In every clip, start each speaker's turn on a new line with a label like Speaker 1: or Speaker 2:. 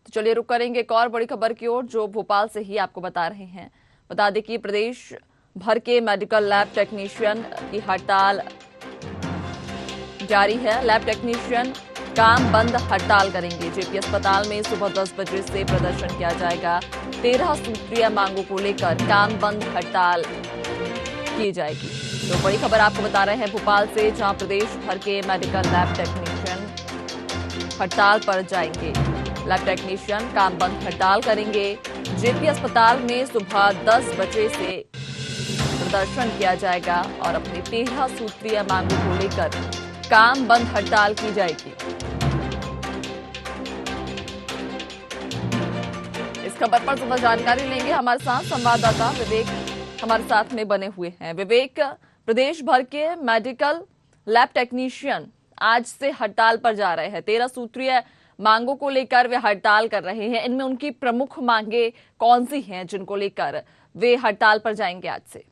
Speaker 1: तो चलिए रुक करेंगे एक और बड़ी खबर की ओर जो भोपाल से ही आपको बता रहे हैं। बता दें कि प्रदेश भर के मेडिकल लैब टेक्नीशियन की हड़ताल जारी है। लैब टेक्नीशियन काम बंद हड़ताल करेंगे। जेपी अस्पताल में सुबह 10 बजे से प्रदर्शन किया जाएगा। 13 सूत्रीय मांगों को लेकर काम बंद हड़ताल की जाएगी। तो बड़ी खबर आपको बता रहे हैं भोपाल से, जहां प्रदेश भर के मेडिकल लैब टेक्नीशियन हड़ताल पर जाएंगे। लैब टेक्नीशियन काम बंद हड़ताल करेंगे। जेपी अस्पताल में सुबह 10 बजे से प्रदर्शन किया जाएगा और अपनी 13 सूत्रीय मांगों को लेकर काम बंद हड़ताल की जाएगी। इस खबर पर ज्यादा जानकारी लेंगे। हमारे साथ संवाददाता विवेक हमारे साथ में बने हुए हैं। विवेक, प्रदेश भर के मेडिकल लैब टेक्नीशियन आज से हड़ताल पर जा रहे हैं। 13 सूत्रीय मांगों को लेकर वे हड़ताल कर रहे हैं। इनमें उनकी प्रमुख मांगे कौन सी हैं जिनको लेकर वे हड़ताल पर जाएंगे आज से?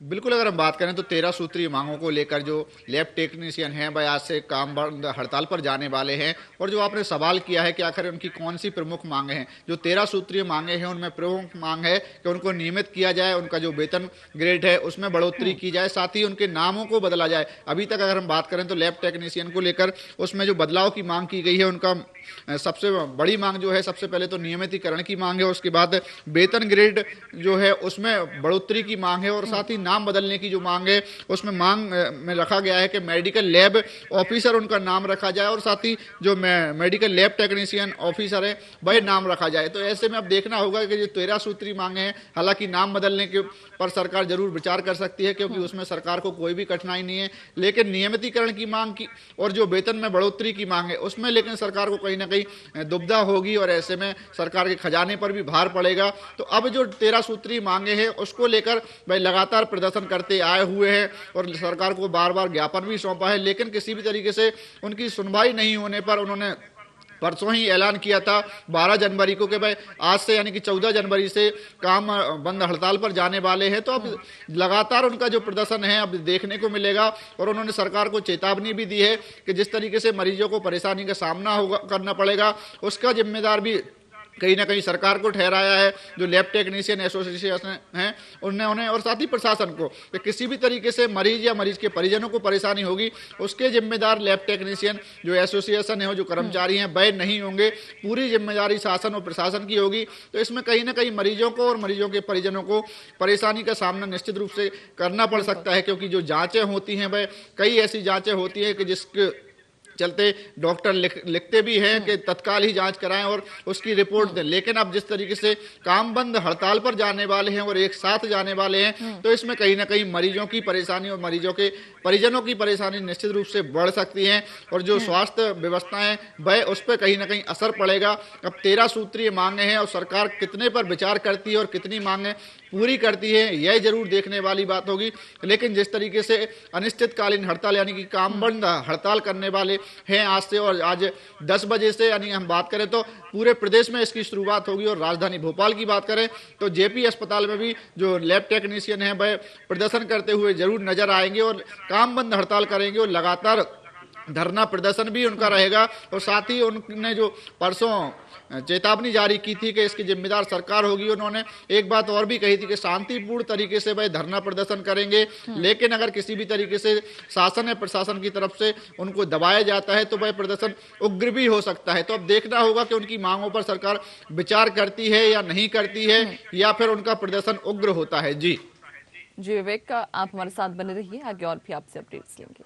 Speaker 2: बिल्कुल, अगर हम बात करें तो 13 सूत्रीय मांगों को लेकर जो लैब टेक्नीशियन हैं वह आज से काम बंद हड़ताल पर जाने वाले हैं। और जो आपने सवाल किया है कि आखिर उनकी कौन सी प्रमुख मांगे हैं, जो 13 सूत्रीय मांगे हैं उनमें प्रमुख मांग है कि उनको नियमित किया जाए, उनका जो वेतन ग्रेड है उसमें बढ़ोतरी की जाए, साथ ही उनके नामों को बदला जाए। अभी तक अगर हम बात करें तो लैब टेक्नीशियन को लेकर उसमें जो बदलाव की मांग की गई है, उनका सबसे बड़ी मांग जो है, सबसे पहले तो नियमितीकरण की मांग है, उसके बाद वेतन ग्रेड जो है उसमें बढ़ोतरी की मांग है, और साथ ही नाम बदलने की जो मांग है उसमें मांग में रखा गया है कि मेडिकल लैब ऑफिसर उनका नाम रखा जाए, और साथ ही जो मेडिकल लैब टेक्नीशियन ऑफिसर है वह नाम रखा जाए। तो ऐसे में अब देखना होगा कि जो 13 सूत्री मांगे हैं, हालांकि नाम बदलने के पर सरकार जरूर विचार कर सकती है क्योंकि उसमें सरकार को कोई भी कठिनाई नहीं है, लेकिन नियमितीकरण की मांग की और जो वेतन में बढ़ोतरी की मांग है उसमें लेकिन सरकार को कहीं ना कहीं दुविधा होगी, और ऐसे में सरकार के खजाने पर भी भार पड़ेगा। तो अब जो 13 सूत्री मांगे हैं उसको लेकर भाई लगातार प्रदर्शन करते आए हुए हैं और सरकार को बार बार ज्ञापन भी सौंपा है, लेकिन किसी भी तरीके से उनकी सुनवाई नहीं होने पर उन्होंने परसों ही ऐलान किया था 12 जनवरी को कि भाई आज से यानी कि 14 जनवरी से काम बंद हड़ताल पर जाने वाले हैं। तो अब लगातार उनका जो प्रदर्शन है अब देखने को मिलेगा, और उन्होंने सरकार को चेतावनी भी दी है कि जिस तरीके से मरीजों को परेशानी का सामना करना पड़ेगा उसका जिम्मेदार भी कहीं ना कहीं सरकार को ठहराया है। जो लैब टेक्नीशियन एसोसिएशन हैं उन्हें और साथ ही प्रशासन को कि किसी भी तरीके से मरीज या मरीज के परिजनों को परेशानी होगी उसके जिम्मेदार लैब टेक्नीशियन जो एसोसिएशन है, जो कर्मचारी हैं वह नहीं होंगे, पूरी जिम्मेदारी शासन और प्रशासन की होगी। तो इसमें कहीं ना कहीं मरीजों को और मरीजों के परिजनों को परेशानी का सामना निश्चित रूप से करना पड़ सकता है, क्योंकि जो जाँचें होती हैं वह कई ऐसी जाँचें होती हैं कि जिसके चलते डॉक्टर लिखते भी हैं कि तत्काल ही जांच कराएं और उसकी रिपोर्ट दें, लेकिन अब जिस तरीके से काम बंद हड़ताल पर जाने वाले हैं और एक साथ जाने वाले हैं तो इसमें कहीं ना कहीं मरीजों की परेशानी और मरीजों के परिजनों की परेशानी निश्चित रूप से बढ़ सकती है, और जो स्वास्थ्य व्यवस्था है वह उस पर कहीं ना कहीं असर पड़ेगा। अब 13 सूत्रीय मांगे हैं और सरकार कितने पर विचार करती है और कितनी मांगे पूरी करती है यह जरूर देखने वाली बात होगी। लेकिन जिस तरीके से अनिश्चितकालीन हड़ताल यानी कि काम बंद हड़ताल करने वाले हैं आज से, और आज 10 बजे से यानी हम बात करें तो पूरे प्रदेश में इसकी शुरुआत होगी, और राजधानी भोपाल की बात करें तो जेपी अस्पताल में भी जो लैब टेक्नीशियन है वह प्रदर्शन करते हुए जरूर नजर आएंगे और काम बंद हड़ताल करेंगे, और लगातार धरना प्रदर्शन भी उनका रहेगा। और साथ ही उन्होंने जो परसों चेतावनी जारी की थी कि इसकी जिम्मेदार सरकार होगी, उन्होंने एक बात और भी कही थी कि शांतिपूर्ण तरीके से वह धरना प्रदर्शन करेंगे, लेकिन अगर किसी भी तरीके से शासन या प्रशासन की तरफ से उनको दबाया जाता है तो वह प्रदर्शन उग्र भी हो सकता है। तो अब देखना होगा कि उनकी मांगों पर सरकार विचार करती है या नहीं करती है, या फिर उनका प्रदर्शन उग्र होता है। जी
Speaker 1: विवेक, आप हमारे साथ बने रहिए, आगे और भी आपसे अपडेट्स लेंगे।